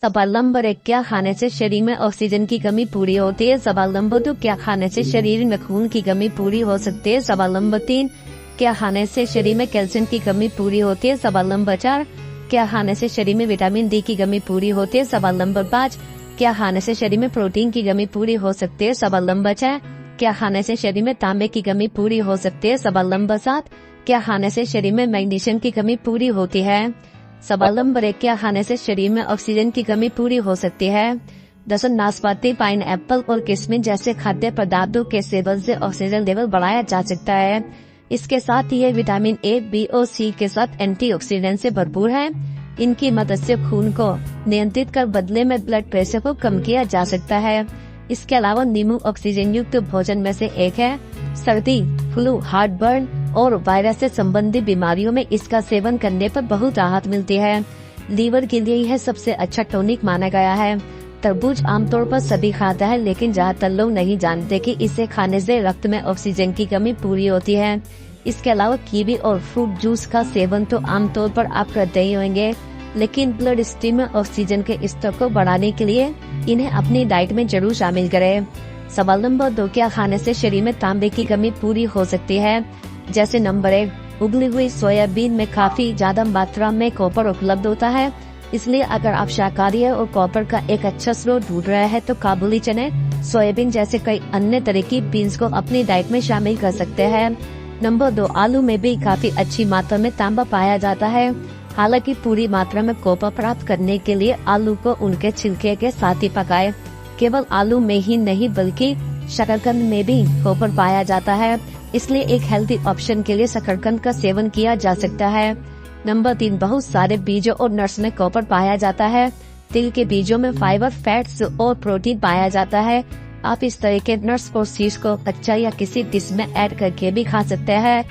सवाल नंबर 1, क्या खाने से शरीर में ऑक्सीजन की कमी पूरी होती है? सवाल नंबर 2, क्या खाने से शरीर में खून की कमी पूरी हो सकती है? सवाल नंबर 3, क्या खाने से शरीर में कैल्शियम की कमी पूरी होती है? सवाल नंबर 4, क्या खाने से शरीर में विटामिन डी की कमी पूरी होती है? सवाल नंबर 5, क्या खाने से शरीर में प्रोटीन की कमी पूरी हो सकती है? सवाल नंबर 6, क्या खाने से शरीर में तांबे की कमी पूरी हो सकती है? सवाल नंबर 7, क्या खाने से शरीर में मैग्नीशियम की कमी पूरी होती है? सवाल नंबर 1, क्या खाने से शरीर में ऑक्सीजन की कमी पूरी हो सकती है? दरअसल नाशपाती, पाइनएप्पल और किशमिश जैसे खाद्य पदार्थों के सेवन से ऑक्सीजन लेवल बढ़ाया जा सकता है। इसके साथ ही ये विटामिन ए, बी और सी के साथ एंटीऑक्सीडेंट से भरपूर है। इनकी मदद से खून को नियंत्रित कर बदले में ब्लड प्रेशर को कम किया जा सकता है। इसके अलावा नींबू ऑक्सीजन युक्त भोजन में से एक है। सर्दी, फ्लू, हार्टबर्न और वायरस से संबंधित बीमारियों में इसका सेवन करने पर बहुत राहत मिलती है। लीवर के लिए यह सबसे अच्छा टॉनिक माना गया है। तरबूज आमतौर पर सभी खाता है, लेकिन ज्यादातर लोग नहीं जानते कि इसे खाने से रक्त में ऑक्सीजन की कमी पूरी होती है। इसके अलावा कीवी और फ्रूट जूस का सेवन तो आमतौर पर आप करते ही होंगे, लेकिन ब्लड स्ट्रीम में ऑक्सीजन के स्तर को बढ़ाने के लिए इन्हें अपनी डाइट में जरूर शामिल करें। सवाल नंबर 2, क्या खाने से शरीर में तांबे की कमी पूरी हो सकती है? जैसे नंबर 1, उबली हुई सोयाबीन में काफी ज्यादा मात्रा में कॉपर उपलब्ध होता है, इसलिए अगर आप शाकाहारी है और कॉपर का एक अच्छा स्रोत ढूंढ रहे हैं तो काबुली चने, सोयाबीन जैसे कई अन्य तरह की बीन्स को अपनी डाइट में शामिल कर सकते हैं। नंबर 2, आलू में भी काफी अच्छी मात्रा में तांबा पाया जाता है। हालांकि पूरी मात्रा में कॉपर प्राप्त करने के लिए आलू को उनके छिलके के साथ ही पकाएं। केवल आलू में ही नहीं बल्कि शकरकंद में भी कॉपर पाया जाता है, इसलिए एक हेल्दी ऑप्शन के लिए शकरकंद का सेवन किया जा सकता है। नंबर 3, बहुत सारे बीजों और नट्स में कॉपर पाया जाता है। तिल के बीजों में फाइबर, फैट्स और प्रोटीन पाया जाता है। आप इस तरह के नट्स और सीड्स को कच्चा या किसी डिश में ऐड करके भी खा सकते हैं।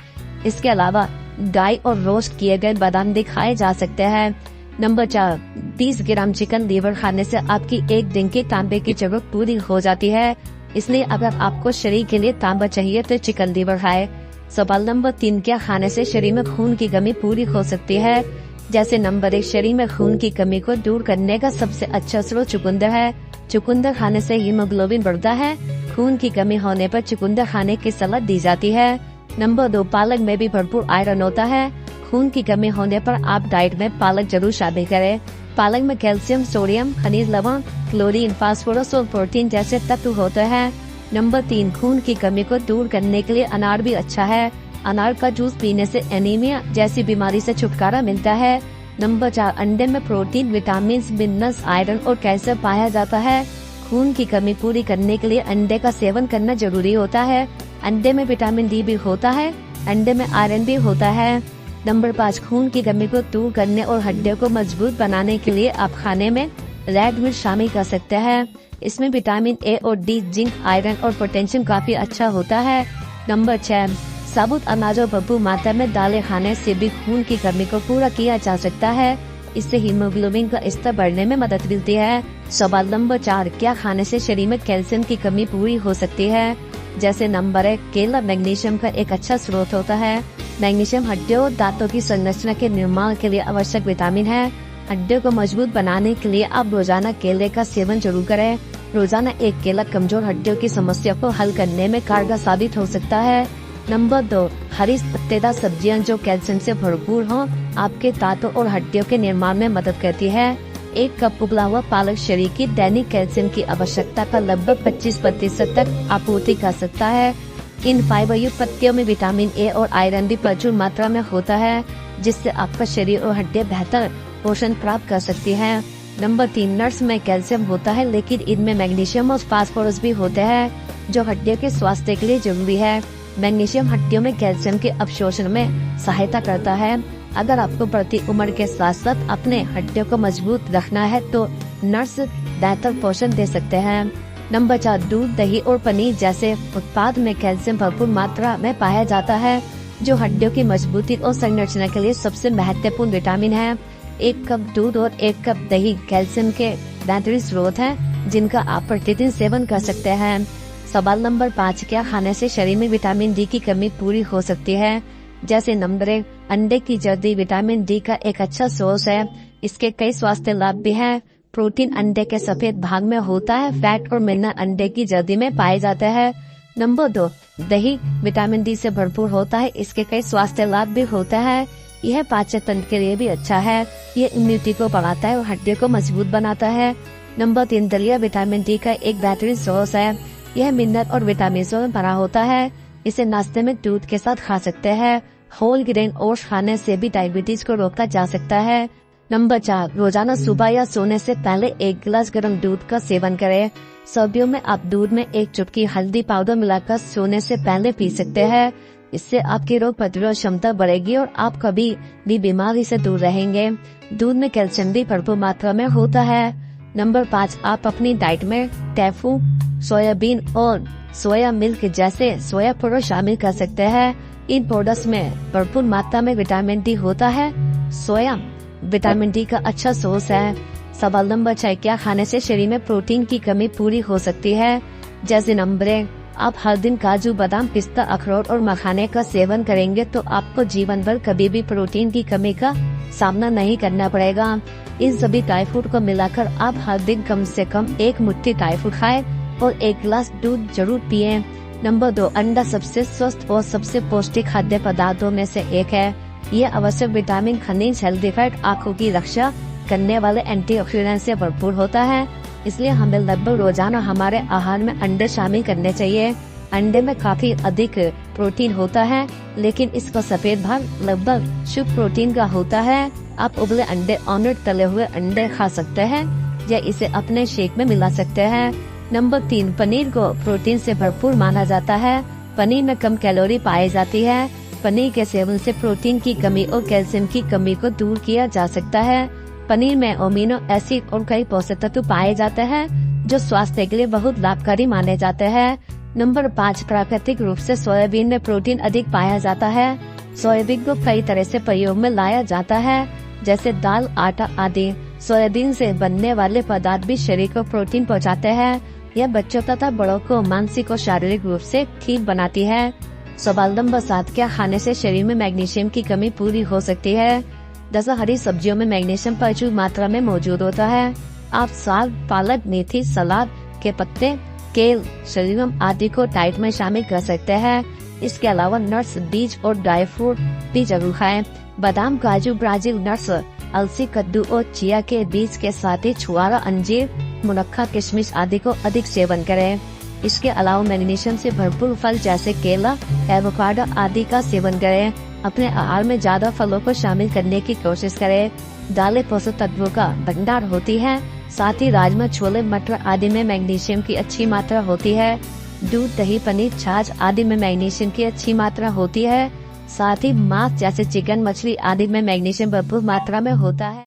इसके अलावा ड्राई और रोस्ट किए गए बादाम भी खाए जा सकते हैं। नंबर 4, 30 ग्राम चिकन लीवर खाने से आपकी एक दिन की तांबे की जरूरत पूरी हो जाती है। इसलिए अगर आपको शरीर के लिए तांबा चाहिए तो चिकन लीवर खाए। सवाल नंबर 3, क्या खाने से शरीर में खून की कमी पूरी हो सकती है? जैसे नंबर 1, शरीर में खून की कमी को दूर करने का सबसे अच्छा स्रोत चुकंदर है। चुकंदर खाने से हीमोग्लोबिन बढ़ता है। खून की कमी होने पर चुकंदर खाने की सलाह दी जाती है। नंबर 2, पालक में भी भरपूर आयरन होता है। खून की कमी होने पर आप डाइट में पालक जरूर शामिल करें। पालक में कैल्शियम, सोडियम, खनिज लवण, क्लोरीन, फास्फोरस और प्रोटीन जैसे तत्व होते हैं। नंबर 3, खून की कमी को दूर करने के लिए अनार भी अच्छा है। अनार का जूस पीने से एनीमिया जैसी बीमारी से छुटकारा मिलता है। नंबर 4, अंडे में प्रोटीन, विटामिन, मिनरल्स, आयरन और कैल्शियम पाया जाता है। खून की कमी पूरी करने के लिए अंडे का सेवन करना जरूरी होता है। अंडे में विटामिन डी भी होता है। अंडे में आयरन भी होता है। नंबर 5, खून की कमी को दूर करने और हड्डियों को मजबूत बनाने के लिए आप खाने में रेड मीट शामिल कर सकते हैं। इसमें विटामिन ए और डी, जिंक, आयरन और पोटेशियम काफी अच्छा होता है। नंबर 6, साबुत अनाज और भरपूर मात्रा में दालें खाने से भी खून की कमी को पूरा किया जा सकता है। इससे हीमोग्लोबिन का स्तर बढ़ने में मदद मिलती है। सवाल नंबर 4, क्या खाने से शरीर में कैल्शियम की कमी पूरी हो सकती है? जैसे नंबर 1, केला मैग्नीशियम का एक अच्छा स्रोत होता है। मैग्नीशियम हड्डियों और दांतों की संरचना के निर्माण के लिए आवश्यक विटामिन है। हड्डियों को मजबूत बनाने के लिए आप रोजाना केले का सेवन जरूर करें। रोजाना एक केला कमजोर हड्डियों की समस्या को हल करने में कारगर साबित हो सकता है। नंबर 2, हरी पत्तेदार सब्जियां जो कैल्शियम से भरपूर हों आपके दांतों और हड्डियों के निर्माण में मदद करती है। 1 कप उबला हुआ पालक शरीर की दैनिक कैल्शियम की आवश्यकता का लगभग 25% तक आपूर्ति कर सकता है। इन फाइबर युक्त पत्तियों में विटामिन ए और आयरन भी प्रचुर मात्रा में होता है, जिससे आपका शरीर और हड्डियां बेहतर पोषण प्राप्त कर सकती हैं। नंबर 3, नट्स में कैल्शियम होता है, लेकिन इनमें मैग्नीशियम और फास्फोरस भी होते हैं जो हड्डियों के स्वास्थ्य के लिए जरूरी है। मैग्नीशियम हड्डियों में कैल्शियम के अवशोषण में सहायता करता है। अगर आपको बढ़ती उम्र के साथ साथ अपने हड्डियों को मजबूत रखना है तो नट्स बेहतर पोषण दे सकते हैं। नंबर 4, दूध, दही और पनीर जैसे उत्पाद में कैल्शियम भरपूर मात्रा में पाया जाता है, जो हड्डियों की मजबूती और संरचना के लिए सबसे महत्वपूर्ण विटामिन है। 1 कप दूध और 1 कप दही कैल्शियम के बेहतरीन स्रोत हैं, जिनका आप प्रतिदिन सेवन कर सकते हैं। सवाल नंबर 5, क्या खाने से शरीर में विटामिन डी की कमी पूरी हो सकती है? जैसे नंबर 1, अंडे की जर्दी विटामिन डी का एक अच्छा सोर्स है। इसके कई स्वास्थ्य लाभ भी हैं। प्रोटीन अंडे के सफेद भाग में होता है। फैट और मिनरल अंडे की जर्दी में पाए जाते हैं। नंबर 2, दही विटामिन डी से भरपूर होता है। इसके कई स्वास्थ्य लाभ भी होता है। यह पाचन तंत्र के लिए भी अच्छा है। ये इम्यूनिटी को बढ़ाता है और हड्डियों को मजबूत बनाता है। नंबर 3, दलिया विटामिन डी का एक बेहतरीन सोर्स है। यह मिनरल और विटामिन से भरा होता है। इसे नाश्ते में दूध के साथ खा सकते हैं। होल ग्रेन ओट्स खाने से भी डायबिटीज को रोका जा सकता है। नंबर 4, रोजाना सुबह या सोने से पहले 1 गिलास गर्म दूध का सेवन करें। सर्दियों में आप दूध में 1 चुटकी हल्दी पाउडर मिलाकर सोने से पहले पी सकते हैं। इससे आपकी रोग प्रतिरोध क्षमता बढ़ेगी और आप कभी भी बीमारी से दूर रहेंगे। दूध में कैल्शियम भी भरपूर मात्रा में होता है। नंबर 5, आप अपनी डाइट में टोफू, सोयाबीन और सोया मिल्क जैसे सोया प्रोडक्ट शामिल कर सकते हैं। इन प्रोडक्ट्स में भरपूर मात्रा में विटामिन डी होता है। सोया विटामिन डी का अच्छा सोर्स है। सवाल नंबर 6, क्या खाने से शरीर में प्रोटीन की कमी पूरी हो सकती है? जैसे नंबर 1, आप हर दिन काजू, बादाम, पिस्ता, अखरोट और मखाने का सेवन करेंगे तो आपको जीवन भर कभी भी प्रोटीन की कमी का सामना नहीं करना पड़ेगा। इन सभी ड्राई फ्रूट को मिलाकर आप हर दिन कम से कम 1 मुट्ठी ड्राई फ्रूट खाएं और 1 गिलास दूध जरूर पिएं। नंबर 2, अंडा सबसे स्वस्थ और सबसे पौष्टिक खाद्य पदार्थों में से एक है। ये आवश्यक विटामिन, खनिज, हेल्दी फैट, आँखों की रक्षा करने वाले एंटीऑक्सीडेंट से भरपूर होता है। इसलिए हमें लगभग रोजाना हमारे आहार में अंडे शामिल करने चाहिए। अंडे में काफी अधिक प्रोटीन होता है, लेकिन इसका सफेद भाग लगभग शुद्ध प्रोटीन का होता है। आप उबले अंडे, ऑमलेट, तले हुए अंडे खा सकते हैं या इसे अपने शेक में मिला सकते हैं। नंबर 3, पनीर को प्रोटीन से भरपूर माना जाता है। पनीर में कम कैलोरी पाई जाती है। पनीर के सेवन से प्रोटीन की कमी और कैल्शियम की कमी को दूर किया जा सकता है। पनीर में अमीनो एसिड और कई पोषक तत्व पाए जाते हैं जो स्वास्थ्य के लिए बहुत लाभकारी माने जाते हैं। नंबर 5, प्राकृतिक रूप से सोयाबीन में प्रोटीन अधिक पाया जाता है। सोयाबीन को कई तरह से प्रयोग में लाया जाता है, जैसे दाल, आटा आदि। सोयाबीन से बनने वाले पदार्थ भी शरीर को प्रोटीन पहुंचाते हैं। यह बच्चों तथा बड़ों को मानसिक और शारीरिक रूप से ठीक बनाती है। सवाल नंबर 7, क्या खाने से शरीर में मैग्नीशियम की कमी पूरी हो सकती है? जैसा हरी सब्जियों में मैग्नीशियम प्रचुर मात्रा में मौजूद होता है। आप साग, पालक, मेथी, सलाद के पत्ते, केल, शलजम आदि को डाइट में शामिल कर सकते हैं। इसके अलावा नट्स, बीज और ड्राई फ्रूट भी जरूर खाएं। बादाम, काजू, ब्राजील नट्स, अलसी, कद्दू और चिया के बीज के साथ ही छुआरा, अंजीर, मुनक्का, किशमिश आदि को अधिक सेवन करें। इसके अलावा मैग्नीशियम से भरपूर फल जैसे केला, एवोकाडो आदि का सेवन करें। अपने आहार में ज्यादा फलों को शामिल करने की कोशिश करें। दालें पोषक तत्वों का भंडार होती है। साथ ही राजमा, छोले, मटर आदि में मैग्नीशियम की अच्छी मात्रा होती है। दूध, दही, पनीर, छाछ आदि में मैग्नीशियम की अच्छी मात्रा होती है। साथ ही मांस जैसे चिकन, मछली आदि में मैग्नीशियम भरपूर मात्रा में होता है।